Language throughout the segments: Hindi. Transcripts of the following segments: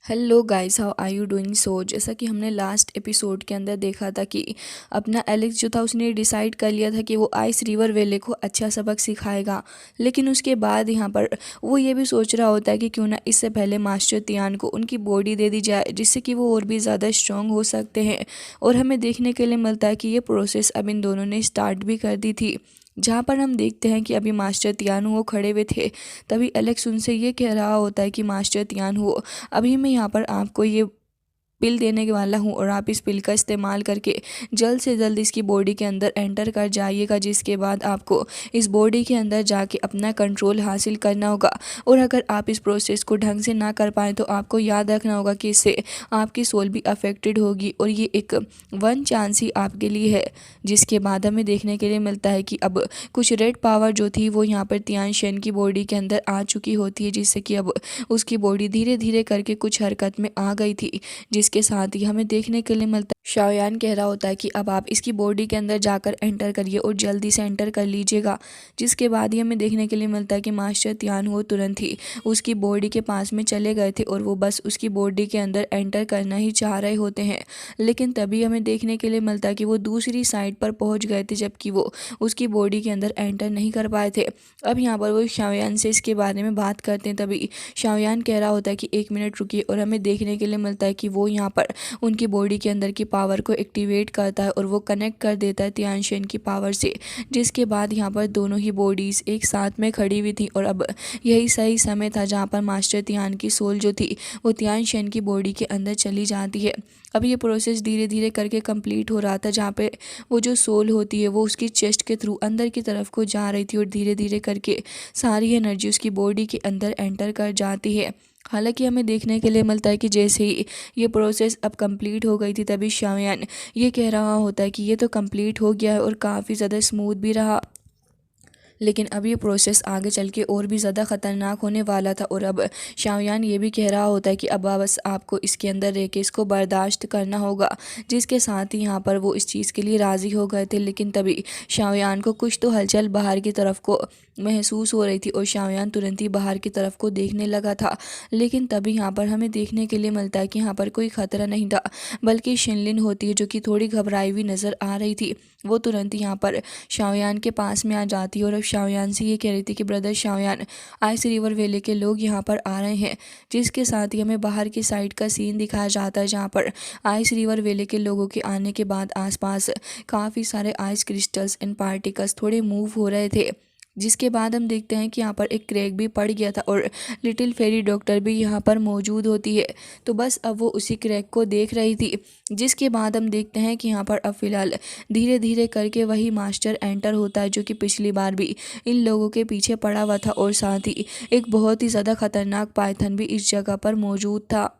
Hello guys, how are you doing. जैसा कि हमने लास्ट एपिसोड के अंदर देखा था कि अपना एलेक्स जो था उसने डिसाइड कर लिया था कि वो आइस रिवर वेले को अच्छा सबक सिखाएगा। लेकिन उसके बाद यहाँ पर वो ये भी सोच रहा होता है कि क्यों ना इससे पहले मास्टर तियान को उनकी बॉडी दे दी जाए, जिससे कि वो और भी ज़्यादा स्ट्रॉन्ग हो सकते हैं। और हमें देखने के लिए मिलता है कि ये प्रोसेस अब इन दोनों ने स्टार्ट भी कर दी थी। जहाँ पर हम देखते हैं कि अभी मास्टर तियान वो खड़े हुए थे, तभी एलेक्स उनसे ये कह रहा होता है कि मास्टर तियान हो, अभी मैं यहाँ पर आपको ये पिल देने के वाला हूँ और आप इस पिल का इस्तेमाल करके जल्द से जल्द इसकी बॉडी के अंदर एंटर कर जाइएगा, जिसके बाद आपको इस बॉडी के अंदर जाके अपना कंट्रोल हासिल करना होगा। और अगर आप इस प्रोसेस को ढंग से ना कर पाएँ तो आपको याद रखना होगा कि इससे आपकी सोल भी अफेक्टेड होगी और ये एक वन चांस ही आपके लिए है। जिसके बाद हमें देखने के लिए मिलता है कि अब कुछ रेड पावर जो थी वो यहाँ पर तियान शेन की बॉडी के अंदर आ चुकी होती है, जिससे कि अब उसकी बॉडी धीरे धीरे करके कुछ हरकत में आ गई थी। जिसके साथ ही हमें देखने के लिए मिलता है शाओयान कह रहा होता है कि अब आप इसकी बॉडी के अंदर जाकर एंटर करिए और जल्दी से एंटर कर लीजिएगा। जिसके बाद ही हमें देखने के लिए मिलता है कि मास्टर तियान हो तुरंत ही उसकी बॉडी के पास में चले गए थे और वो बस उसकी बॉडी के अंदर एंटर करना ही चाह रहे होते हैं। लेकिन तभी हमें देखने के लिए मिलता है कि वो दूसरी साइड पर पहुंच गए थे, जबकि वो उसकी बॉडी के अंदर एंटर नहीं कर पाए थे। अब यहाँ पर वो शाओयान से इसके बारे में बात करते हैं, तभी शाओयान कह रहा होता है कि 1 मिनट रुकिए, और हमें देखने के लिए मिलता है कि वो यहाँ पर उनकी बॉडी के अंदर की पावर को एक्टिवेट करता है और वो कनेक्ट कर देता है तियान शेन की पावर से। जिसके बाद यहाँ पर दोनों ही बॉडीज़ एक साथ में खड़ी हुई थी और अब यही सही समय था जहाँ पर मास्टर तियान की सोल जो थी वो तियान शेन की बॉडी के अंदर चली जाती है। अब ये प्रोसेस धीरे धीरे करके कंप्लीट हो रहा था, जहाँ पे वो जो सोल होती है वो उसकी चेस्ट के थ्रू अंदर की तरफ को जा रही थी और धीरे धीरे करके सारी एनर्जी उसकी बॉडी के अंदर एंटर कर जाती है। हालांकि हमें देखने के लिए मिलता है कि जैसे ही ये प्रोसेस अब कंप्लीट हो गई थी, तभी शाओयान ये कह रहा होता है कि ये तो कंप्लीट हो गया है और काफ़ी ज़्यादा स्मूथ भी रहा। लेकिन अब ये प्रोसेस आगे चल के और भी ज़्यादा ख़तरनाक होने वाला था। और अब शाओयान ये भी कह रहा होता है कि अब बस आपको इसके अंदर रह के इसको बर्दाश्त करना होगा। जिसके साथ ही यहाँ पर वो इस चीज़ के लिए राज़ी हो गए थे। लेकिन तभी शाओयान को कुछ तो हलचल बाहर की तरफ को महसूस हो रही थी और शाओयान तुरंत ही बाहर की तरफ को देखने लगा था। लेकिन तभी यहाँ पर हमें देखने के लिए मिलता है कि यहाँ पर कोई ख़तरा नहीं था, बल्कि शिनलिन होती है जो कि थोड़ी घबराई हुई नज़र आ रही थी। वो तुरंत ही यहाँ पर शाओयान के पास में आ जाती है और अब शाओयान से ये कह रही थी कि ब्रदर शाओयान, आइस रिवर वेले के लोग यहाँ पर आ रहे हैं। जिसके साथ ही हमें बाहर की साइड का सीन दिखाया जाता है, जहाँ पर आइस रिवर वेले के लोगों के आने के बाद आसपास काफ़ी सारे आइस क्रिस्टल्स एंड पार्टिकल्स थोड़े मूव हो रहे थे। जिसके बाद हम देखते हैं कि यहाँ पर एक क्रैक भी पड़ गया था और लिटिल फेरी डॉक्टर भी यहाँ पर मौजूद होती है। तो बस अब वो उसी क्रैक को देख रही थी। जिसके बाद हम देखते हैं कि यहाँ पर अब फिलहाल धीरे धीरे करके वही मास्टर एंटर होता है, जो कि पिछली बार भी इन लोगों के पीछे पड़ा हुआ था और साथ ही एक बहुत ही ज़्यादा खतरनाक पाइथन भी इस जगह पर मौजूद था।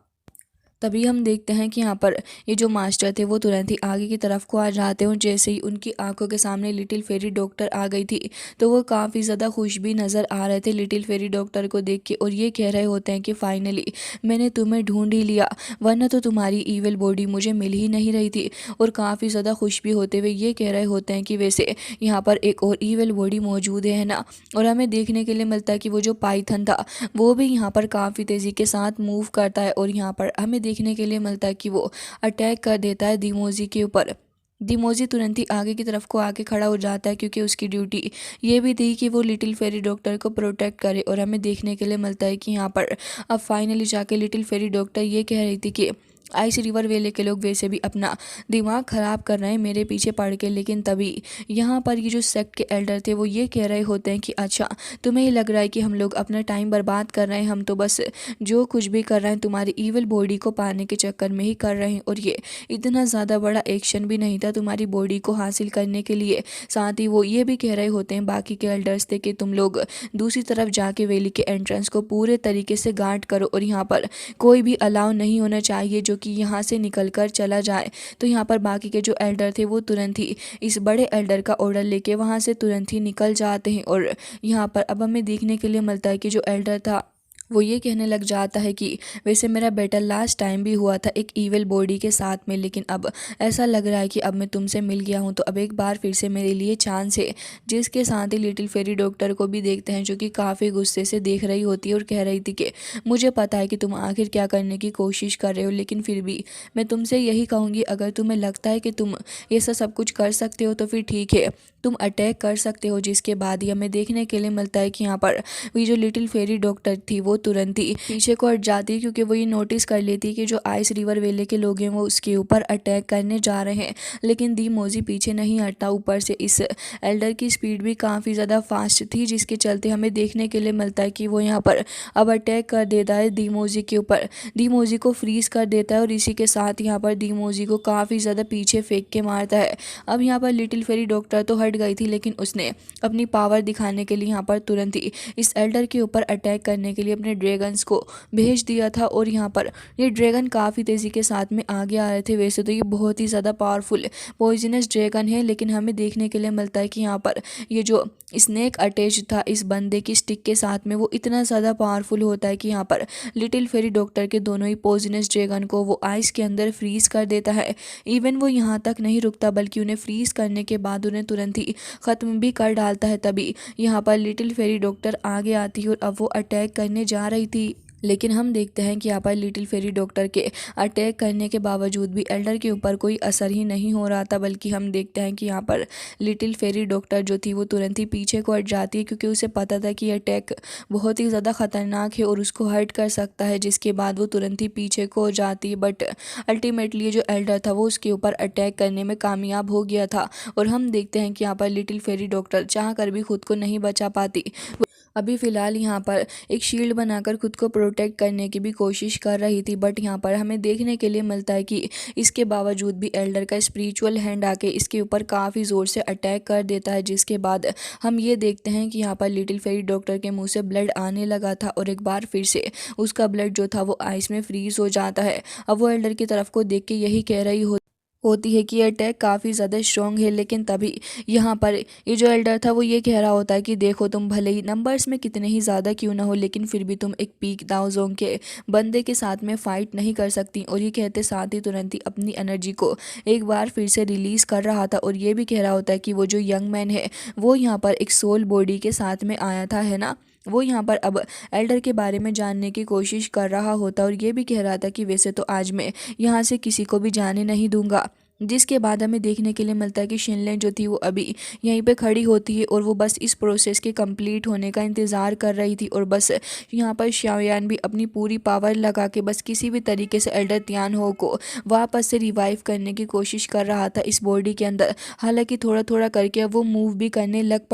तभी हम देखते हैं कि यहाँ पर ये जो मास्टर थे वो तुरंत ही आगे की तरफ को आ जाते हैं और जैसे ही उनकी आंखों के सामने लिटिल फेरी डॉक्टर आ गई थी, तो वो काफ़ी ज़्यादा खुश भी नज़र आ रहे थे लिटिल फेरी डॉक्टर को देख के, और ये कह रहे होते हैं कि फाइनली मैंने तुम्हें ढूंढ ही लिया, वरना तो तुम्हारी ईविल बॉडी मुझे मिल ही नहीं रही थी। और काफ़ी ज़्यादा खुश भी होते हुए ये कह रहे होते हैं कि वैसे यहाँ पर एक और ईविल बॉडी मौजूद है ना। और हमें देखने के लिए मिलता है कि वो जो पाइथन था वो भी यहाँ पर काफ़ी तेज़ी के साथ मूव करता है और यहाँ पर हमें देखने के लिए मिलता है कि वो अटैक कर देता है दिमोजी के ऊपर। दिमोजी तुरंत ही आगे की तरफ को आके खड़ा हो जाता है, क्योंकि उसकी ड्यूटी ये भी थी कि वो लिटिल फेरी डॉक्टर को प्रोटेक्ट करे। और हमें देखने के लिए मिलता है कि यहाँ पर अब फाइनली जाके लिटिल फेरी डॉक्टर ये कह रही थी कि आइस रिवर वेले के लोग वैसे भी अपना दिमाग ख़राब कर रहे हैं मेरे पीछे पड़ के। लेकिन तभी यहाँ पर ये जो सेक्ट के एल्डर थे वो ये कह रहे होते हैं कि अच्छा, तुम्हें ये लग रहा है कि हम लोग अपना टाइम बर्बाद कर रहे हैं, हम तो बस जो कुछ भी कर रहे हैं तुम्हारी ईविल बॉडी को पाने के चक्कर में ही कर रहे हैं, और ये इतना ज़्यादा बड़ा एक्शन भी नहीं था तुम्हारी बॉडी को हासिल करने के लिए। साथ ही वो ये भी कह रहे होते हैं बाकी के एल्डर्स थे कि तुम लोग दूसरी तरफ जाके वैली के एंट्रेंस को पूरे तरीके से गार्ड करो और यहाँ पर कोई भी अलाउ नहीं होना चाहिए जो कि यहाँ से निकल कर चला जाए। तो यहाँ पर बाकी के जो एल्डर थे वो तुरंत ही इस बड़े एल्डर का ऑर्डर लेके वहाँ से तुरंत ही निकल जाते हैं। और यहाँ पर अब हमें देखने के लिए मिलता है कि जो एल्डर था वो ये कहने लग जाता है कि वैसे मेरा बेटा लास्ट टाइम भी हुआ था एक ईविल बॉडी के साथ में, लेकिन अब ऐसा लग रहा है कि अब मैं तुमसे मिल गया हूँ तो अब एक बार फिर से मेरे लिए चांस है। जिसके साथ ही लिटिल फेरी डॉक्टर को भी देखते हैं जो कि काफ़ी गुस्से से देख रही होती है और कह रही थी कि मुझे पता है कि तुम आखिर क्या करने की कोशिश कर रहे हो, लेकिन फिर भी मैं तुमसे यही कहूँगी, अगर तुम्हें लगता है कि तुम ये सब कुछ कर सकते हो तो फिर ठीक है, तुम अटैक कर सकते हो। जिसके बाद ही हमें देखने के लिए मिलता है कि यहाँ पर वो जो लिटिल फेरी डॉक्टर थी वो तुरंत ही पीछे को हट जाती है, क्योंकि वो ये नोटिस कर लेती है कि जो आइस रिवर वेले के लोग हैं वो उसके ऊपर अटैक करने जा रहे हैं। लेकिन दी मोजी पीछे नहीं हटता, ऊपर से इस एल्डर की स्पीड भी काफ़ी ज़्यादा फास्ट थी, जिसके चलते हमें देखने के लिए मिलता है कि वो यहाँ पर अब अटैक कर देता है दी मोजी के ऊपर। दी मोजी को फ्रीज कर देता है और इसी के साथ यहाँ पर दी मोजी को काफ़ी ज़्यादा पीछे फेंक के मारता है। अब यहाँ पर लिटिल फेरी डॉक्टर तो हट गई थी, लेकिन उसने अपनी पावर दिखाने के लिए यहाँ पर तुरंत ही इस एल्डर के ऊपर अटैक करने के लिए अपने ड्रैगन्स को भेज दिया था। और यहाँ पर ये ड्रैगन काफ़ी तेज़ी के साथ में आगे आ रहे थे। वैसे तो ये बहुत ही ज़्यादा पावरफुल पॉइजनस ड्रैगन है, लेकिन हमें देखने के लिए मिलता है कि यहाँ पर ये जो स्नेक अटैच था इस बंदे की स्टिक के साथ में वो इतना ज़्यादा पावरफुल होता है कि यहाँ पर लिटिल फेरी डॉक्टर के दोनों ही पॉइजनस ड्रैगन को वो आइस के अंदर फ्रीज कर देता है। इवन वो यहाँ तक नहीं रुकता, बल्कि उन्हें फ्रीज करने के बाद उन्हें तुरंत ही ख़त्म भी कर डालता है। तभी यहाँ पर लिटिल फेरी डॉक्टर आगे आती है और अब वो अटैक करने जा रही थी, लेकिन हम देखते हैं कि यहाँ पर लिटिल फेरी डॉक्टर के अटैक करने के बावजूद भी एल्डर के ऊपर कोई असर ही नहीं हो रहा था, बल्कि हम देखते हैं कि यहाँ पर लिटिल फेरी डॉक्टर जो थी वो तुरंत ही पीछे को हट जाती है, क्योंकि उसे पता था कि ये अटैक बहुत ही ज़्यादा ख़तरनाक है और उसको हर्ट कर सकता है। जिसके बाद वो तुरंत ही पीछे को हो जाती है, बट अल्टीमेटली ये जो एल्डर था वो उसके ऊपर अटैक करने में कामयाब हो गया था। और हम देखते हैं कि यहाँ पर लिटिल फेरी डॉक्टर चाह कर भी खुद को नहीं बचा पाती। अभी फ़िलहाल यहाँ पर एक शील्ड बनाकर खुद को प्रोटेक्ट करने की भी कोशिश कर रही थी, बट यहाँ पर हमें देखने के लिए मिलता है कि इसके बावजूद भी एल्डर का स्पिरिचुअल हैंड आके इसके ऊपर काफ़ी ज़ोर से अटैक कर देता है। जिसके बाद हम ये देखते हैं कि यहाँ पर लिटिल फेरी डॉक्टर के मुंह से ब्लड आने लगा था और एक बार फिर से उसका ब्लड जो था वो आइस में फ्रीज हो जाता है। अब वो एल्डर की तरफ को देख के यही कह रही होती है कि ये अटैक काफ़ी ज़्यादा स्ट्रॉन्ग है, लेकिन तभी यहाँ पर ये जो एल्डर था वो ये कह रहा होता है कि देखो तुम भले ही नंबर्स में कितने ही ज़्यादा क्यों ना हो, लेकिन फिर भी तुम एक पीक दाओजोंग के बंदे के साथ में फ़ाइट नहीं कर सकती। और ये कहते साथ ही तुरंत ही अपनी एनर्जी को एक बार फिर से रिलीज़ कर रहा था और ये भी कह रहा होता है कि वो जो यंग मैन है वो यहाँ पर एक सोल बॉडी के साथ में आया था, है ना। वो यहाँ पर अब एल्डर के बारे में जानने की कोशिश कर रहा होता और ये भी कह रहा था कि वैसे तो आज मैं यहाँ से किसी को भी जाने नहीं दूंगा। जिसके बाद हमें देखने के लिए मिलता है कि शिनलेन जो थी वो अभी यहीं पे खड़ी होती है और वो बस इस प्रोसेस के कंप्लीट होने का इंतज़ार कर रही थी। और बस यहाँ पर शाओयान भी अपनी पूरी पावर लगा के बस किसी भी तरीके से एल्डर तियान हो को वापस से रिवाइव करने की कोशिश कर रहा था इस बॉडी के अंदर। हालांकि थोड़ा थोड़ा करके वो मूव भी करने लग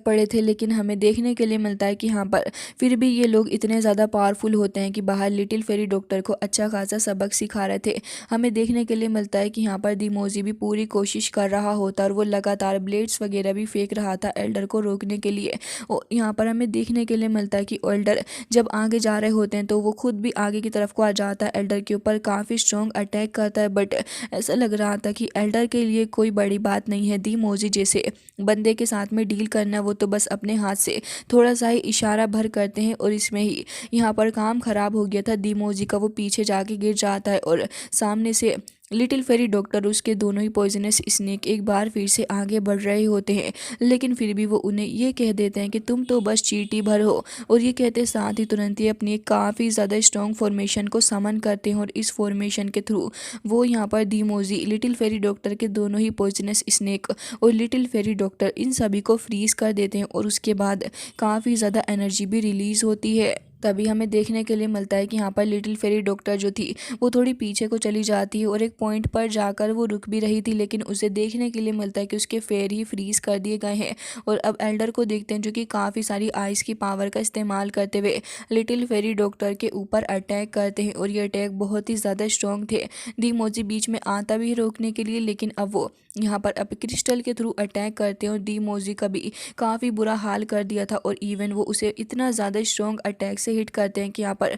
पड़े थे, लेकिन हमें देखने के लिए मिलता है कि यहाँ पर फिर भी ये लोग इतने ज़्यादा पावरफुल होते हैं कि बाहर लिटिल फेरी डॉक्टर को अच्छा खासा सबक सिखा रहे थे। हमें देखने के लिए मिलता है कि यहाँ पर दिमोजी भी पूरी कोशिश कर रहा होता और वो लगातार ब्लेड्स वगैरह भी फेंक रहा था एल्डर को रोकने के लिए। और यहाँ पर हमें देखने के लिए मिलता है कि एल्डर जब आगे जा रहे होते हैं तो वो खुद भी आगे की तरफ को आ जाता है, एल्डर के ऊपर काफ़ी स्ट्रॉन्ग अटैक करता है। बट ऐसा लग रहा था कि एल्डर के लिए कोई बड़ी बात नहीं है दिमोजी जैसे बंदे के साथ में डील करना, वो तो बस अपने हाथ से थोड़ा सा ही इशारा भर करते हैं और इसमें ही यहाँ पर काम खराब हो गया था दिमोजी का। वो पीछे जाके गिर जाता है और सामने से लिटिल फेरी डॉक्टर उसके दोनों ही पॉइजनस स्नेक एक बार फिर से आगे बढ़ रहे होते हैं, लेकिन फिर भी वो उन्हें ये कह देते हैं कि तुम तो बस चींटी भर हो। और ये कहते साथ ही तुरंत ही अपनी एक काफ़ी ज़्यादा स्ट्रॉन्ग फॉर्मेशन को समन करते हैं और इस फॉर्मेशन के थ्रू वो यहाँ पर दिमोजी, लिटिल फेरी डॉक्टर के दोनों ही पॉइजनस स्नेक और लिटिल फेरी डॉक्टर इन सभी को फ्रीज कर देते हैं और उसके बाद काफ़ी ज़्यादा एनर्जी भी रिलीज़ होती है। तभी हमें देखने के लिए मिलता है कि यहाँ पर लिटिल फेरी डॉक्टर जो थी वो थोड़ी पीछे को चली जाती है और एक पॉइंट पर जाकर वो रुक भी रही थी, लेकिन उसे देखने के लिए मिलता है कि उसके फेर ही फ्रीज कर दिए गए हैं। और अब एल्डर को देखते हैं जो कि काफ़ी सारी आइस की पावर का इस्तेमाल करते हुए लिटिल फेरी डॉक्टर के ऊपर अटैक करते हैं और ये अटैक बहुत ही ज़्यादा स्ट्रॉन्ग थे। दिमोजी बीच में आता भी रोकने के लिए, लेकिन अब वो यहाँ पर अब क्रिस्टल के थ्रू अटैक करते हैं और दिमोजी का भी काफ़ी बुरा हाल कर दिया था। और इवन वो उसे इतना ज़्यादा स्ट्रॉन्ग अटैक से हिट करते हैं कि यहाँ पर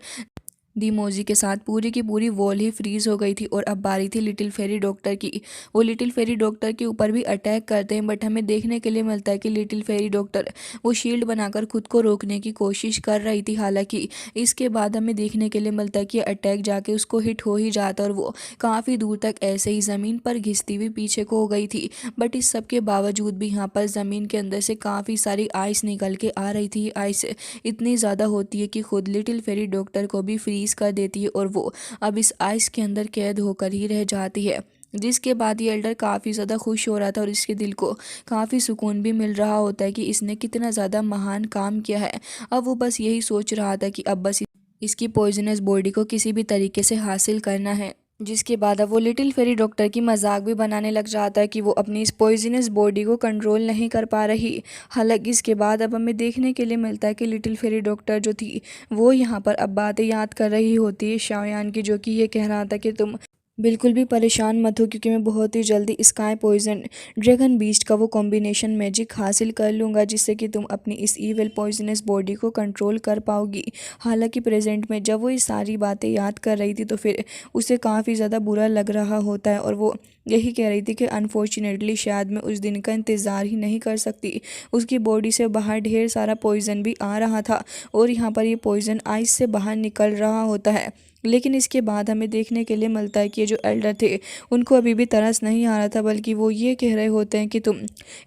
इमोजी के साथ पूरी की पूरी वॉल ही फ्रीज हो गई थी। और अब बारी थी लिटिल फेरी डॉक्टर की। वो लिटिल फेरी डॉक्टर के ऊपर भी अटैक करते हैं, बट हमें देखने के लिए मिलता है कि लिटिल फेरी डॉक्टर वो शील्ड बनाकर खुद को रोकने की कोशिश कर रही थी। हालांकि इसके बाद हमें देखने के लिए मिलता है कि अटैक जाके उसको हिट हो ही जाता और वो काफ़ी दूर तक ऐसे ही ज़मीन पर घिसती हुई पीछे को हो गई थी। बट इस सब के बावजूद भी यहाँ पर ज़मीन के अंदर से काफ़ी सारी आइस निकल के आ रही थी। आइस इतनी ज़्यादा होती है कि खुद लिटिल फेरी डॉक्टर को भी फ्रीज कर देती है और वो अब इस आइस के अंदर कैद होकर ही रह जाती है। जिसके बाद ये एल्डर काफ़ी ज़्यादा खुश हो रहा था और इसके दिल को काफ़ी सुकून भी मिल रहा होता है कि इसने कितना ज़्यादा महान काम किया है। अब वो बस यही सोच रहा था कि अब बस इसकी पॉइजनस बॉडी को किसी भी तरीके से हासिल करना है। जिसके बाद अब वो लिटिल फेरी डॉक्टर की मजाक भी बनाने लग जाता है कि वो अपनी इस पॉइजनस बॉडी को कंट्रोल नहीं कर पा रही। हालांकि इसके बाद अब हमें देखने के लिए मिलता है कि लिटिल फेरी डॉक्टर जो थी वो यहाँ पर अब बातें याद कर रही होती है शाओयान की, जो कि ये कह रहा था कि तुम बिल्कुल भी परेशान मत हो, क्योंकि मैं बहुत ही जल्दी स्काई पॉइजन ड्रैगन बीस्ट का वो कॉम्बिनेशन मैजिक हासिल कर लूँगा, जिससे कि तुम अपनी इस ईविल पॉइजनस बॉडी को कंट्रोल कर पाओगी। हालांकि प्रेजेंट में जब वो ये सारी बातें याद कर रही थी तो फिर उसे काफ़ी ज़्यादा बुरा लग रहा होता है और वो यही कह रही थी कि अनफॉर्चुनेटली शायद मैं उस दिन का इंतज़ार ही नहीं कर सकती। उसकी बॉडी से बाहर ढेर सारा पॉइजन भी आ रहा था और यहाँ पर ये पॉइजन आइस से बाहर निकल रहा होता है। लेकिन इसके बाद हमें देखने के लिए मिलता है कि ये जो एल्डर थे उनको अभी भी तरस नहीं आ रहा था, बल्कि वो ये कह रहे होते हैं कि तुम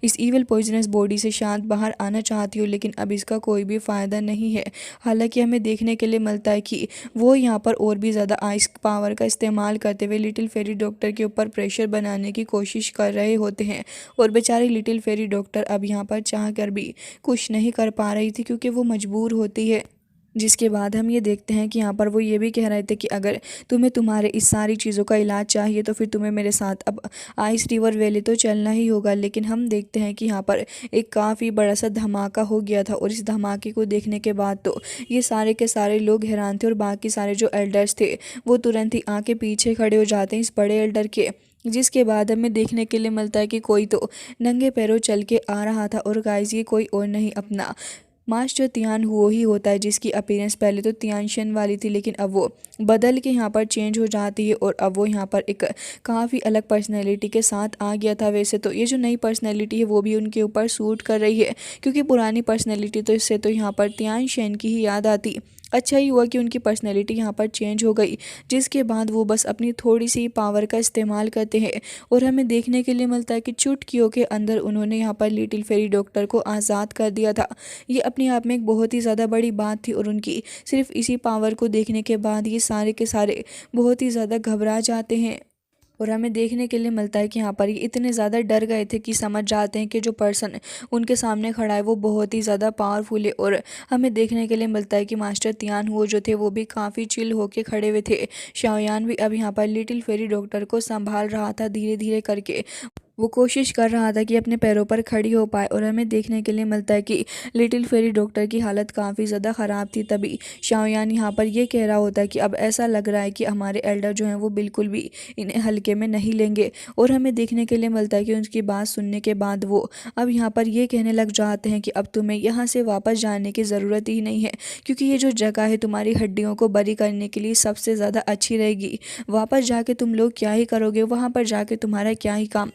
इस ईविल पॉइजनस बॉडी से शांत बाहर आना चाहती हो, लेकिन अब इसका कोई भी फ़ायदा नहीं है। हालांकि हमें देखने के लिए मिलता है कि वो यहाँ पर और भी ज़्यादा आइस पावर का इस्तेमाल करते हुए लिटिल फेरी डॉक्टर के ऊपर प्रेशर बनाने की कोशिश कर रहे होते हैं। और बेचारी लिटिल फेरी डॉक्टर अब यहाँ पर चाह कर भी कुछ नहीं कर पा रही थी, क्योंकि वो मजबूर होती है। जिसके बाद हम ये देखते हैं कि यहाँ पर वो ये भी कह रहे थे कि अगर तुम्हें तुम्हारे इस सारी चीज़ों का इलाज चाहिए तो फिर तुम्हें मेरे साथ अब आइस रिवर वैली तो चलना ही होगा। लेकिन हम देखते हैं कि यहाँ पर एक काफ़ी बड़ा सा धमाका हो गया था और इस धमाके को देखने के बाद तो ये सारे के सारे लोग हैरान थे और बाकी सारे जो एल्डर्स थे वो तुरंत ही आके पीछे खड़े हो जाते हैं इस बड़े एल्डर के। जिसके बाद हमें देखने के लिए मिलता है कि कोई तो नंगे पैरों चल के आ रहा था और गाइस ये कोई और नहीं अपना मास्टर तियान हुओ ही होता है, जिसकी अपीयरेंस पहले तो तियानशन वाली थी लेकिन अब वो बदल के यहाँ पर चेंज हो जाती है और अब वो यहाँ पर एक काफ़ी अलग पर्सनैलिटी के साथ आ गया था। वैसे तो ये जो नई पर्सनैलिटी है वो भी उनके ऊपर सूट कर रही है, क्योंकि पुरानी पर्सनैलिटी तो इससे तो यहाँ पर तियानशन की ही याद आती। अच्छा ही हुआ कि उनकी पर्सनैलिटी यहाँ पर चेंज हो गई, जिसके बाद वो बस अपनी थोड़ी सी पावर का इस्तेमाल करते हैं और हमें देखने के लिए मिलता है कि चुटकियों के अंदर उन्होंने यहाँ पर लिटिल फेरी डॉक्टर को आज़ाद कर दिया था। ये अपने आप में एक बहुत ही ज़्यादा बड़ी बात थी और उनकी सिर्फ इसी पावर को देखने के बाद ये सारे के सारे बहुत ही ज़्यादा घबरा जाते हैं। और हमें देखने के लिए मिलता है कि यहाँ पर ये इतने ज़्यादा डर गए थे कि समझ जाते हैं कि जो पर्सन उनके सामने खड़ा है वो बहुत ही ज़्यादा पावरफुल है। और हमें देखने के लिए मिलता है कि मास्टर तियान हुओ जो थे वो भी काफ़ी चिल होके खड़े हुए थे। शाओयान भी अब यहाँ पर लिटिल फेरी डॉक्टर को संभाल रहा था धीरे धीरे करके। वो कोशिश कर रहा था कि अपने पैरों पर खड़ी हो पाए और हमें देखने के लिए मिलता है कि लिटिल फेरी डॉक्टर की हालत काफ़ी ज़्यादा ख़राब थी। तभी शाओयान यहाँ पर ये कह रहा होता है कि अब ऐसा लग रहा है कि हमारे एल्डर जो हैं वो बिल्कुल भी इन्हें हल्के में नहीं लेंगे। और हमें देखने के लिए मिलता है कि उनकी बात सुनने के बाद वो अब यहाँ पर ये कहने लग जाते हैं कि अब तुम्हें यहाँ से वापस जाने की ज़रूरत ही नहीं है, क्योंकि ये जो जगह है तुम्हारी हड्डियों को बरी करने के लिए सबसे ज़्यादा अच्छी रहेगी। वापस जाके तुम लोग क्या ही करोगे, वहाँ पर जाके तुम्हारा क्या ही काम।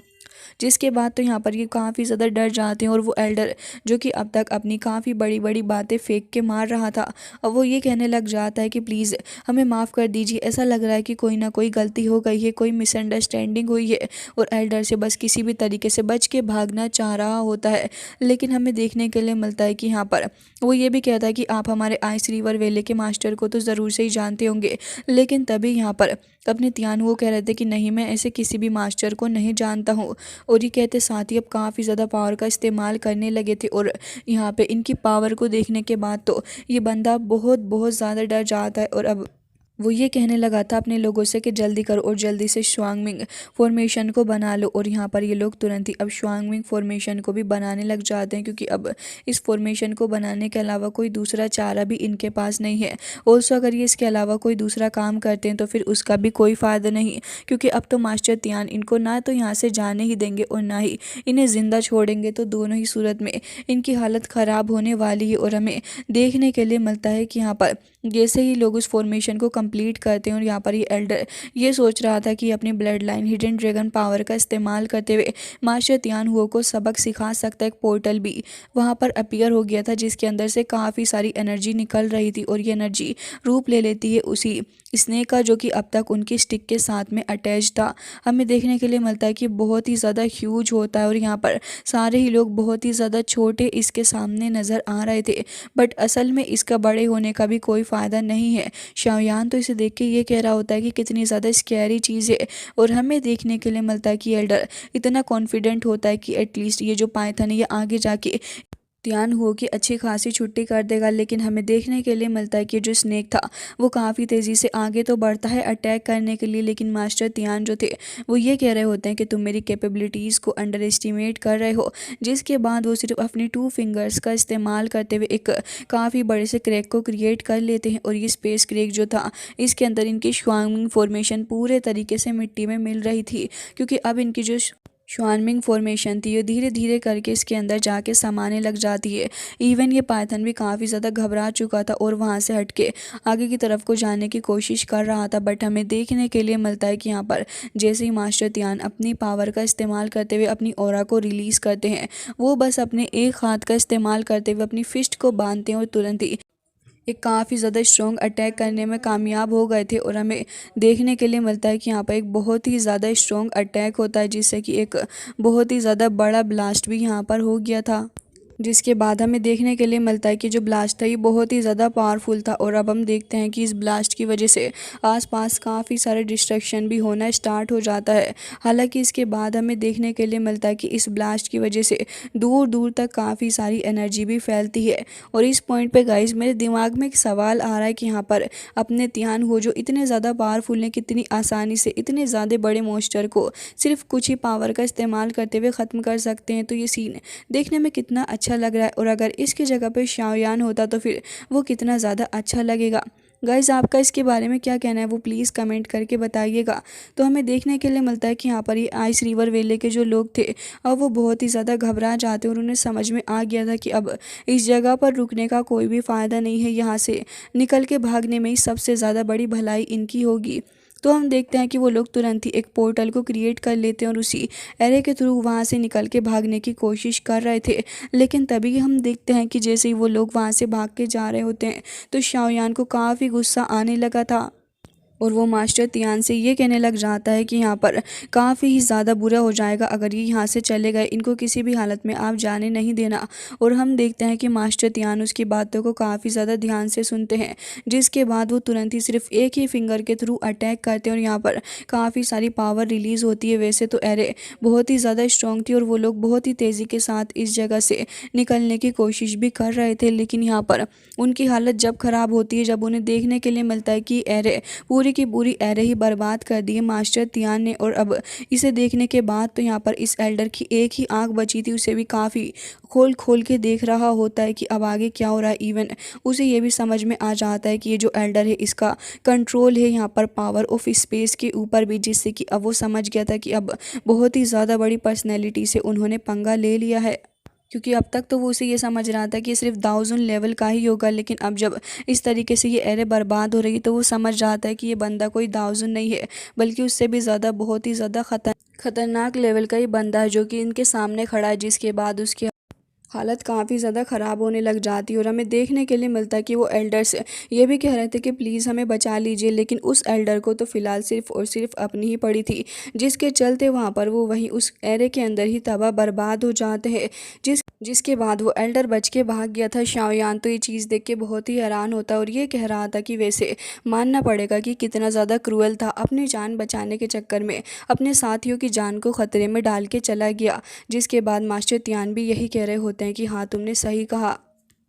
जिसके बाद तो यहाँ पर ये काफ़ी ज़्यादा डर जाते हैं और वो एल्डर जो कि अब तक अपनी काफ़ी बड़ी बड़ी बातें फेंक के मार रहा था, अब वो ये कहने लग जाता है कि प्लीज़ हमें माफ़ कर दीजिए, ऐसा लग रहा है कि कोई ना कोई गलती हो गई है, कोई मिसअंडरस्टैंडिंग हुई है। और एल्डर से बस किसी भी तरीके से बच के भागना चाह रहा होता है। लेकिन हमें देखने के लिए मिलता है कि यहाँ पर वो ये भी कहता है कि आप हमारे आइस रिवर वेले के मास्टर को तो ज़रूर से ही जानते होंगे। लेकिन तभी यहाँ पर अपने तियान वो कह रहे थे कि नहीं, मैं ऐसे किसी भी मास्टर को नहीं जानता हूँ। और ये कहते साथ ही अब काफ़ी ज़्यादा पावर का इस्तेमाल करने लगे थे और यहाँ पे इनकी पावर को देखने के बाद तो ये बंदा बहुत बहुत ज़्यादा डर जाता है और अब वो ये कहने लगा था अपने लोगों से कि जल्दी करो और जल्दी से श्वांगमिंग फॉर्मेशन को बना लो। और यहाँ पर ये लोग तुरंत ही अब श्वांगमिंग फॉर्मेशन को भी बनाने लग जाते हैं, क्योंकि अब इस फॉर्मेशन को बनाने के अलावा कोई दूसरा चारा भी इनके पास नहीं है। ऑल्सो अगर ये इसके अलावा कोई दूसरा काम करते हैं तो फिर उसका भी कोई फ़ायदा नहीं, क्योंकि अब तो मास्टर तियान इनको ना तो यहाँ से जाने ही देंगे और ना ही इन्हें ज़िंदा छोड़ेंगे। तो दोनों ही सूरत में इनकी हालत ख़राब होने वाली है। और हमें देखने के लिए मिलता है कि यहाँ पर जैसे ही लोग उस फॉर्मेशन को कंप्लीट करते हैं और यहाँ पर ये एल्डर ये सोच रहा था कि अपनी blood line hidden dragon power का इस्तेमाल करते हुए मास्टर तियान हुओ को सबक सिखा सकता है। एक पोर्टल भी वहाँ पर अपीयर हो गया था, जिसके अंदर से काफ़ी सारी एनर्जी निकल रही थी और ये एनर्जी रूप ले लेती है उसी स्नेक का, जो कि अब तक उनकी स्टिक के साथ में अटैच था। हमें देखने के लिए मिलता है कि बहुत ही ज़्यादा ह्यूज होता है और यहाँ पर सारे ही लोग बहुत ही ज़्यादा छोटे इसके सामने नज़र आ रहे थे, बट असल में इसका बड़े होने का भी कोई फ़ायदा नहीं है। शाओयान तो इसे देख के ये कह रहा होता है कि कितनी ज़्यादा स्कैरी चीज़ है। और हमें देखने के लिए मिलता है कि एल्डर इतना कॉन्फिडेंट होता है कि एटलीस्ट ये जो पाइथन है ये आगे जाके तियान हुओ की अच्छी खासी छुट्टी कर देगा। लेकिन हमें देखने के लिए मिलता है कि जो स्नेक था वो काफ़ी तेज़ी से आगे तो बढ़ता है अटैक करने के लिए, लेकिन मास्टर तियान जो थे वो ये कह रहे होते हैं कि तुम मेरी कैपेबिलिटीज़ को अंडर एस्टिमेट कर रहे हो। जिसके बाद वो सिर्फ अपनी 2 फिंगर्स का इस्तेमाल करते हुए एक काफ़ी बड़े से क्रैक को क्रिएट कर लेते हैं। और ये स्पेस क्रैक जो था इसके अंदर इनकी श्वांगमिंग फॉर्मेशन पूरे तरीके से मिट्टी में मिल रही थी, क्योंकि अब इनकी जो श्वानमिंग फॉर्मेशन थी ये धीरे धीरे करके इसके अंदर जाके समाने लग जाती है। इवन ये पाइथन भी काफ़ी ज़्यादा घबरा चुका था और वहाँ से हटके आगे की तरफ को जाने की कोशिश कर रहा था। बट हमें देखने के लिए मिलता है कि यहाँ पर जैसे ही मास्टर तियान अपनी पावर का इस्तेमाल करते हुए अपनी ऑरा को रिलीज़ करते हैं, वो बस अपने एक हाथ का इस्तेमाल करते हुए अपनी फिस्ट को बांधते हैं और तुरंत ही एक काफ़ी ज़्यादा स्ट्रॉन्ग अटैक करने में कामयाब हो गए थे। और हमें देखने के लिए मिलता है कि यहाँ पर एक बहुत ही ज़्यादा स्ट्रॉन्ग अटैक होता है, जिससे कि एक बहुत ही ज़्यादा बड़ा ब्लास्ट भी यहाँ पर हो गया था। जिसके बाद हमें देखने के लिए मिलता है कि जो ब्लास्ट था ये बहुत ही ज़्यादा पावरफुल था। और अब हम देखते हैं कि इस ब्लास्ट की वजह से आसपास काफ़ी सारे डिस्ट्रक्शन भी होना स्टार्ट हो जाता है। हालांकि इसके बाद हमें देखने के लिए मिलता है कि इस ब्लास्ट की वजह से दूर दूर तक काफ़ी सारी एनर्जी भी फैलती है। और इस पॉइंट पे गाइस मेरे दिमाग में एक सवाल आ रहा है कि यहाँ पर अपने तियान हो जो इतने ज़्यादा पावरफुल हैं, कितनी आसानी से इतने ज़्यादा बड़े मॉन्स्टर को सिर्फ कुछ ही पावर का इस्तेमाल करते हुए ख़त्म कर सकते हैं। तो ये सीन देखने में कितना अच्छा लग रहा है। और अगर इसकी जगह पे शाओयान होता तो फिर वो कितना ज़्यादा अच्छा लगेगा। गाइस आपका इसके बारे में क्या कहना है वो प्लीज़ कमेंट करके बताइएगा। तो हमें देखने के लिए मिलता है कि यहाँ पर ये आइस रिवर वेले के जो लोग थे अब वो बहुत ही ज़्यादा घबरा जाते हैं और उन्हें समझ में आ गया था कि अब इस जगह पर रुकने का कोई भी फ़ायदा नहीं है, यहाँ से निकल के भागने में ही सबसे ज़्यादा बड़ी भलाई इनकी होगी। तो हम देखते हैं कि वो लोग तुरंत ही एक पोर्टल को क्रिएट कर लेते हैं और उसी एरे के थ्रू वहाँ से निकल के भागने की कोशिश कर रहे थे। लेकिन तभी हम देखते हैं कि जैसे ही वो लोग वहाँ से भाग के जा रहे होते हैं तो शाओयान को काफ़ी गुस्सा आने लगा था और वो मास्टर तियान से ये कहने लग जाता है कि यहाँ पर काफ़ी ही ज़्यादा बुरा हो जाएगा अगर ये यहाँ से चले गए, इनको किसी भी हालत में आप जाने नहीं देना। और हम देखते हैं कि मास्टर तियान उसकी बातों को काफ़ी ज़्यादा ध्यान से सुनते हैं, जिसके बाद वो तुरंत ही सिर्फ एक ही फिंगर के थ्रू अटैक करते हैं और यहाँ पर काफ़ी सारी पावर रिलीज़ होती है। वैसे तो एरे बहुत ही ज़्यादा स्ट्रॉन्ग थी और वो लोग बहुत ही तेज़ी के साथ इस जगह से निकलने की कोशिश भी कर रहे थे, लेकिन यहाँ पर उनकी हालत जब ख़राब होती है, जब उन्हें देखने के लिए मिलता है कि एरे पूरी की पूरी एरे ही बर्बाद कर दी है मास्टर तियान ने। और अब इसे देखने के बाद तो यहाँ पर इस एल्डर की एक ही आंख बची थी, उसे भी काफ़ी खोल खोल के देख रहा होता है कि अब आगे क्या हो रहा है। इवन उसे ये भी समझ में आ जाता है कि ये जो एल्डर है इसका कंट्रोल है यहाँ पर पावर ऑफ स्पेस के ऊपर भी, जिससे कि अब वो समझ गया था कि अब बहुत ही ज़्यादा बड़ी पर्सनैलिटी से उन्होंने पंगा ले लिया है। क्योंकि अब तक तो वो उसे ये समझ रहा था कि सिर्फ दाउजुन लेवल का ही होगा, लेकिन अब जब इस तरीके से ये एरे बर्बाद हो रही है तो वो समझ जाता है कि ये बंदा कोई दाउजुन नहीं है, बल्कि उससे भी ज़्यादा बहुत ही ज़्यादा खतरनाक लेवल का ही बंदा है जो कि इनके सामने खड़ा है। जिसके बाद उसकी हालत काफ़ी ज़्यादा ख़राब होने लग जाती है और हमें देखने के लिए मिलता है कि वो एल्डर से ये भी कह रहे थे कि प्लीज़ हमें बचा लीजिए, लेकिन उस एल्डर को तो फ़िलहाल सिर्फ और सिर्फ अपनी ही पड़ी थी, जिसके चलते वहाँ पर वो वहीं उस एरे के अंदर ही तबाह बर्बाद हो जाते हैं। जिसके बाद वो एल्डर बच के भाग गया था। शाओयान तो ये चीज़ देख के बहुत ही हैरान होता है और ये कह रहा था कि वैसे मानना पड़ेगा कि कितना ज़्यादा क्रूअल था, अपनी जान बचाने के चक्कर में अपने साथियों की जान को ख़तरे में डाल के चला गया। जिसके बाद मास्टर तियान भी यही कह रहे होते हैं कि हाँ तुमने सही कहा।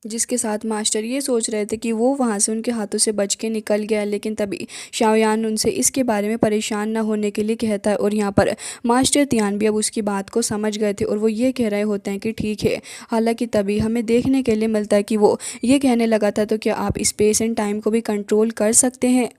जिसके साथ मास्टर ये सोच रहे थे कि वो वहाँ से उनके हाथों से बच के निकल गया, लेकिन तभी शाओयान उनसे इसके बारे में परेशान ना होने के लिए कहता है। और यहाँ पर मास्टर तियान भी अब उसकी बात को समझ गए थे और वो ये कह रहे होते हैं कि ठीक है। हालांकि तभी हमें देखने के लिए मिलता है कि वो ये कहने लगा था, तो क्या आप स्पेस एंड टाइम को भी कंट्रोल कर सकते हैं।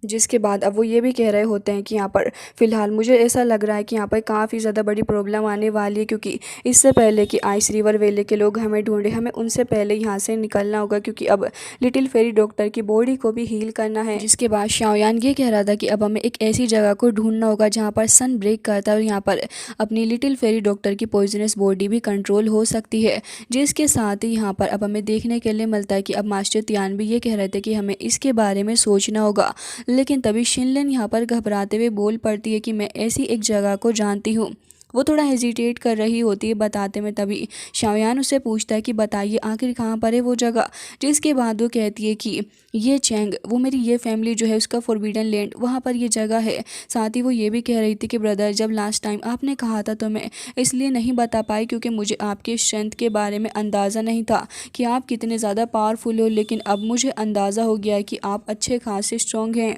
जिसके बाद अब वो ये भी कह रहे होते हैं कि यहाँ पर फ़िलहाल मुझे ऐसा लग रहा है कि यहाँ पर काफ़ी ज़्यादा बड़ी प्रॉब्लम आने वाली है, क्योंकि इससे पहले कि आइस रिवर वेले के लोग हमें ढूंढे, हमें उनसे पहले यहाँ से निकलना होगा, क्योंकि अब लिटिल फेरी डॉक्टर की बॉडी को भी हील करना है। जिसके बाद शाओयान ये कह रहा था कि अब हमें एक ऐसी जगह को ढूंढना होगा जहाँ पर सन ब्रेक करता है और यहाँ पर अपनी लिटिल फेरी डॉक्टर की पॉइजनस बॉडी भी कंट्रोल हो सकती है। जिसके साथ ही यहाँ पर अब हमें देखने के लिए मिलता है कि अब मास्टर तियान भी ये कह रहे थे कि हमें इसके बारे में सोचना होगा। लेकिन तभी शिनलिन यहाँ पर घबराते हुए बोल पड़ती है कि मैं ऐसी एक जगह को जानती हूँ। वो थोड़ा हेजिटेट कर रही होती है बताते में, तभी शाओयान उससे पूछता है कि बताइए आखिर कहाँ पर है वो जगह। जिसके बाद वो कहती है कि ये चैंग, वो मेरी ये फैमिली जो है उसका फॉरबिडन लैंड, वहाँ पर ये जगह है। साथ ही वो ये भी कह रही थी कि ब्रदर, जब लास्ट टाइम आपने कहा था तो मैं इसलिए नहीं बता पाई क्योंकि मुझे आपके स्ट्रेंथ के बारे में अंदाज़ा नहीं था कि आप कितने ज़्यादा पावरफुल हो, लेकिन अब मुझे अंदाज़ा हो गया है कि आप अच्छे खासे स्ट्रॉन्ग हैं।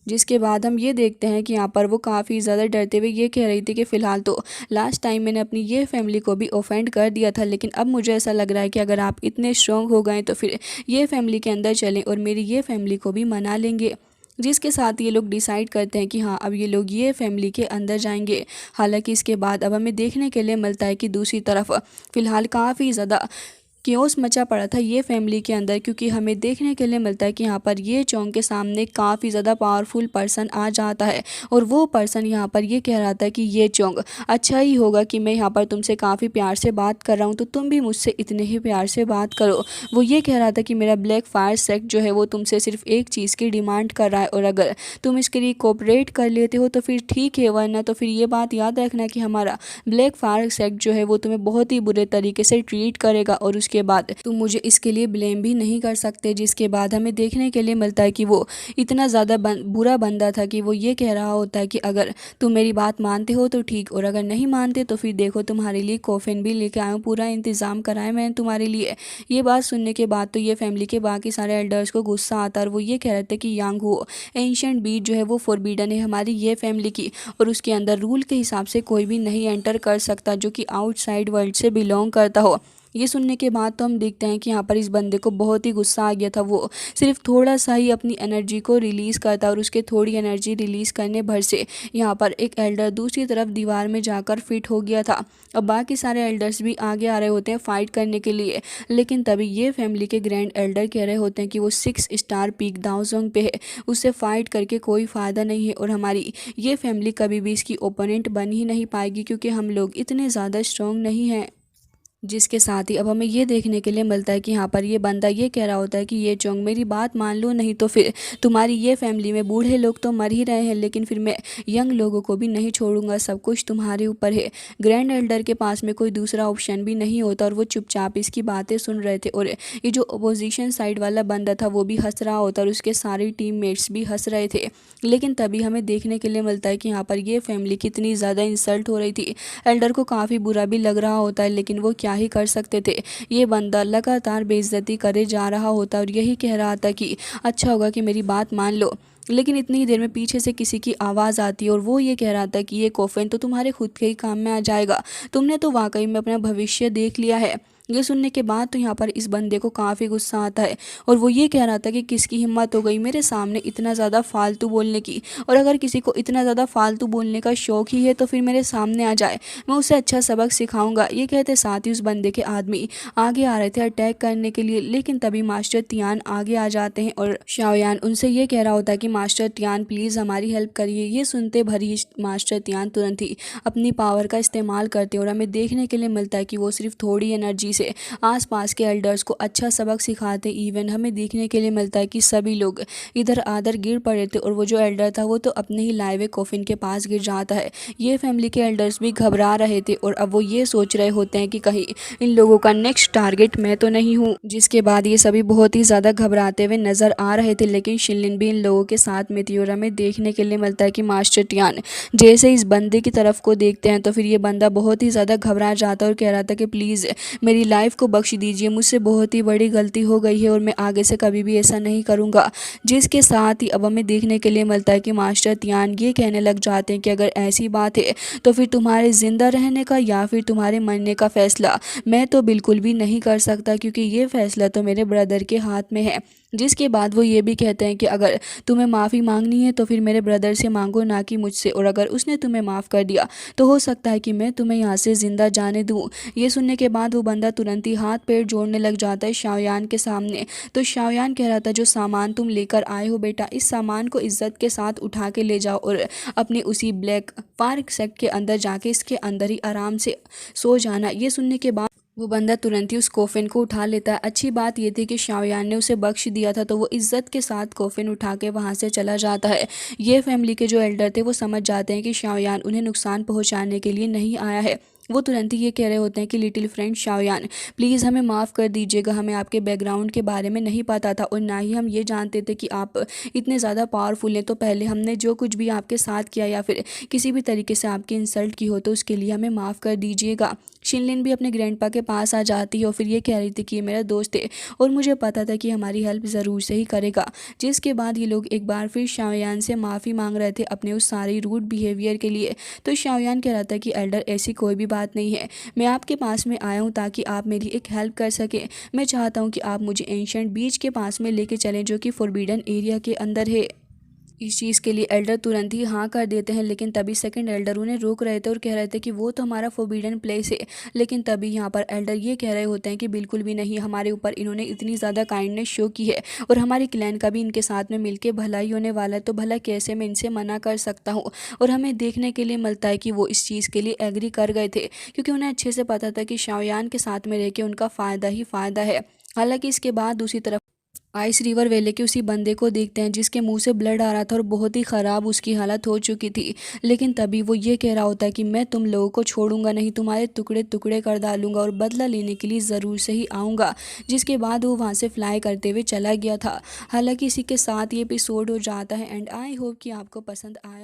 जिसके बाद हम ये देखते हैं कि यहाँ पर वो काफ़ी ज़्यादा डरते हुए ये कह रही थी कि फ़िलहाल तो लास्ट टाइम मैंने अपनी ये फैमिली को भी ऑफेंड कर दिया था, लेकिन अब मुझे ऐसा लग रहा है कि अगर आप इतने स्ट्रॉन्ग हो गए तो फिर ये फैमिली के अंदर चलें और मेरी ये फैमिली को भी मना लेंगे। जिसके साथ ये लोग डिसाइड करते हैं कि हाँ, अब ये लोग ये फैमिली के अंदर जाएंगे। हालांकि इसके बाद अब हमें देखने के लिए मिलता है कि दूसरी तरफ फ़िलहाल काफ़ी ज़्यादा केओस मचा पड़ा था ये फैमिली के अंदर, क्योंकि हमें देखने के लिए मिलता है कि यहाँ पर ये चौंग के सामने काफ़ी ज़्यादा पावरफुल पर्सन आ जाता है और वो पर्सन यहाँ पर ये कह रहा था कि ये चौंग, अच्छा ही होगा कि मैं यहाँ पर तुमसे काफ़ी प्यार से बात कर रहा हूँ तो तुम भी मुझसे इतने ही प्यार से बात करो। वो ये कह रहा था कि मेरा ब्लैक फायर सेक्ट जो है वो तुमसे सिर्फ एक चीज़ की डिमांड कर रहा है और अगर तुम इसके लिए कोऑपरेट कर लेते हो तो फिर ठीक है, वरना तो फिर ये बात याद रखना कि हमारा ब्लैक फायर सेक्ट जो है वो तुम्हें बहुत ही बुरे तरीके से ट्रीट करेगा और उसके बाद तुम मुझे इसके लिए ब्लेम भी नहीं कर सकते। जिसके बाद हमें देखने के लिए मिलता है कि वो इतना ज़्यादा बुरा बंदा था कि वो ये कह रहा होता है कि अगर तुम मेरी बात मानते हो तो ठीक, और अगर नहीं मानते तो फिर देखो तुम्हारे लिए कॉफिन भी लेके आया हूँ, पूरा इंतज़ाम कराया मैंने तुम्हारे लिए। ये बात सुनने के बाद तो ये फैमिली के बाकी सारे एल्डर्स को गुस्सा आता है और वो ये कह रहे थे कि यांग हो एंशिएंट बीट जो है वो फॉरबिडन है हमारी ये फैमिली की, और उसके अंदर रूल के हिसाब से कोई भी नहीं एंटर कर सकता जो कि आउटसाइड वर्ल्ड से बिलोंग करता हो। ये सुनने के बाद तो हम देखते हैं कि यहाँ पर इस बंदे को बहुत ही गुस्सा आ गया था। वो सिर्फ थोड़ा सा ही अपनी एनर्जी को रिलीज़ करता और उसके थोड़ी एनर्जी रिलीज़ करने भर से यहाँ पर एक एल्डर दूसरी तरफ दीवार में जाकर फिट हो गया था। अब बाकी सारे एल्डर्स भी आगे आ रहे होते हैं फाइट करने के लिए, लेकिन तभी ये फैमिली के ग्रैंड एल्डर कह रहे होते हैं कि वो 6 स्टार पीक दाओजोंग पे है, उससे फाइट करके कोई फ़ायदा नहीं है और हमारी ये फैमिली कभी भी इसकी ओपोनेंट बन ही नहीं पाएगी क्योंकि हम लोग इतने ज़्यादा स्ट्रॉन्ग नहीं हैं। जिसके साथ ही अब हमें ये देखने के लिए मिलता है कि यहाँ पर ये बंदा ये कह रहा होता है कि ये चोंग मेरी बात मान लो, नहीं तो फिर तुम्हारी ये फैमिली में बूढ़े लोग तो मर ही रहे हैं, लेकिन फिर मैं यंग लोगों को भी नहीं छोड़ूंगा, सब कुछ तुम्हारे ऊपर है। ग्रैंड एल्डर के पास में कोई दूसरा ऑप्शन भी नहीं होता और वो चुपचाप इसकी बातें सुन रहे थे और ये जो अपोजिशन साइड वाला बंदा था वो भी हंस रहा होता और उसके सारे टीममेट्स भी हंस रहे थे। लेकिन तभी हमें देखने के लिए मिलता है कि यहाँ पर ये फैमिली कितनी ज़्यादा इंसल्ट हो रही थी। एल्डर को काफ़ी बुरा भी लग रहा होता है, लेकिन वो क्या ही कर सकते थे। ये बंदा लगातार बेइज्जती करे जा रहा होता और यही कह रहा था कि अच्छा होगा कि मेरी बात मान लो। लेकिन इतनी ही देर में पीछे से किसी की आवाज़ आती है और वो ये कह रहा था कि ये कॉफिन तो तुम्हारे खुद के ही काम में आ जाएगा, तुमने तो वाकई में अपना भविष्य देख लिया है। ये सुनने के बाद तो यहाँ पर इस बंदे को काफ़ी गुस्सा आता है और वो ये कह रहा था कि किसकी हिम्मत हो गई मेरे सामने इतना ज़्यादा फालतू बोलने की, और अगर किसी को इतना ज़्यादा फालतू बोलने का शौक ही है तो फिर मेरे सामने आ जाए, मैं उसे अच्छा सबक सिखाऊंगा। ये कहते साथ ही उस बंदे के आदमी आगे आ रहे थे अटैक करने के लिए, लेकिन तभी मास्टर तियान आगे आ जाते हैं और शाओयान उनसे ये कह रहा होता है कि मास्टर तियान प्लीज़ हमारी हेल्प करिए। ये सुनते भरी मास्टर तियान तुरंत ही अपनी पावर का इस्तेमाल करते हैं और हमें देखने के लिए मिलता है कि वो सिर्फ थोड़ी एनर्जी से आसपास के एल्डर्स को अच्छा सबक सिखाते। इवन हमें देखने के लिए मिलता है कि सभी लोग इधर आधर गिर पड़े थे और वो जो एल्डर था वो तो अपने ही लाए हुए कॉफिन के पास गिर जाता है। ये फैमिली के एल्डर्स भी घबरा रहे थे और अब वो ये सोच रहे होते हैं कि कहीं इन लोगों का नेक्स्ट टारगेट मैं तो नहीं हूँ। जिसके बाद ये सभी बहुत ही ज़्यादा घबराते हुए नजर आ रहे थे, लेकिन शिनलिन भी इन लोगों के साथ में थी और हमें देखने के लिए मिलता है कि मास्टर टियान जैसे इस बंदे की तरफ को देखते हैं तो फिर ये बंदा बहुत ही ज़्यादा घबरा जाता है और कह रहा था कि प्लीज़ मेरी लाइफ को बख्श दीजिए, मुझसे बहुत ही बड़ी गलती हो गई है और मैं आगे से कभी भी ऐसा नहीं करूँगा। जिसके साथ ही अब हमें देखने के लिए मिलता है कि मास्टर तियान ये कहने लग जाते हैं कि अगर ऐसी बात है तो फिर तुम्हारे ज़िंदा रहने का या फिर तुम्हारे मरने का फ़ैसला मैं तो बिल्कुल भी नहीं कर सकता, क्योंकि ये फ़ैसला तो मेरे ब्रदर के हाथ में है। जिसके बाद वो ये भी कहते हैं कि अगर तुम्हें माफ़ी मांगनी है तो फिर मेरे ब्रदर से मांगो, ना कि मुझसे, और अगर उसने तुम्हें माफ़ कर दिया तो हो सकता है कि मैं तुम्हें यहाँ से ज़िंदा जाने दूँ। ये सुनने के बाद वो बंदा तुरंत ही हाथ पैर जोड़ने लग जाता है शाओयान के सामने। तो शाओयान कह रहा था, जो सामान तुम लेकर आए हो बेटा, इस सामान को इज्जत के साथ उठा के ले जाओ और अपने उसी ब्लैक पार्क सेक्ट के अंदर जाके इसके अंदर ही आराम से सो जाना। ये सुनने के बाद वो बंदा तुरंत ही उस कोफिन को उठा लेता है। अच्छी बात ये थी कि शाओयान ने उसे बख्श दिया था, तो वो इज्जत के साथ कोफिन उठा के वहाँ से चला जाता है। ये फैमिली के जो एल्डर थे वो समझ जाते हैं कि शाओयान उन्हें नुकसान पहुँचाने के लिए नहीं आया है। वो तुरंत ही ये कह रहे होते हैं कि लिटिल फ्रेंड शाओयान, प्लीज़ हमें माफ़ कर दीजिएगा, हमें आपके बैकग्राउंड के बारे में नहीं पता था और ना ही हम ये जानते थे कि आप इतने ज़्यादा पावरफुल हैं। तो पहले हमने जो कुछ भी आपके साथ किया या फिर किसी भी तरीके से आपकी इंसल्ट की हो तो उसके लिए हमें माफ़ कर दीजिएगा। शिनलिन भी अपने ग्रैंडपा के पास आ जाती है और फिर ये कह रही थी कि ये मेरा दोस्त है और मुझे पता था कि हमारी हेल्प ज़रूर से ही करेगा। जिसके बाद ये लोग एक बार फिर शाओयान से माफ़ी मांग रहे थे अपने उस सारी रूड बिहेवियर के लिए। तो शाओयान कह रहा था कि एल्डर, ऐसी कोई भी बात नहीं है, मैं आपके पास में आया हूँ ताकि आप मेरी एक हेल्प कर सकें। मैं चाहता हूँ कि आप मुझे एंशिएंट बीच के पास में लेके चलें जो कि फॉरबिडन एरिया के अंदर है। इस चीज़ के लिए एल्डर तुरंत ही हाँ कर देते हैं, लेकिन तभी सेकंड एल्डर उन्हें रोक रहे थे और कह रहे थे कि वो तो हमारा फॉरबिडन प्लेस है। लेकिन तभी यहाँ पर एल्डर ये कह रहे होते हैं कि बिल्कुल भी नहीं, हमारे ऊपर इन्होंने इतनी ज़्यादा काइंडनेस शो की है और हमारी क्लैन का भी इनके साथ में मिलकर भलाई होने वाला है, तो भला कैसे मैं इनसे मना कर सकता हूँ। और हमें देखने के लिए मिलता है कि वो इस चीज़ के लिए एग्री कर गए थे, क्योंकि उन्हें अच्छे से पता था कि शाओयान के साथ में रह के उनका फ़ायदा ही फ़ायदा है। हालांकि इसके बाद दूसरी तरफ आइस रिवर वैली के उसी बंदे को देखते हैं जिसके मुंह से ब्लड आ रहा था और बहुत ही ख़राब उसकी हालत हो चुकी थी। लेकिन तभी वो ये कह रहा होता है कि मैं तुम लोगों को छोड़ूंगा नहीं, तुम्हारे टुकड़े टुकड़े कर डालूंगा और बदला लेने के लिए ज़रूर से ही आऊँगा। जिसके बाद वो वहाँ से फ्लाई करते हुए चला गया था। हालांकि इसी के साथ ये एपिसोड हो जाता है एंड आई होप कि आपको पसंद आए।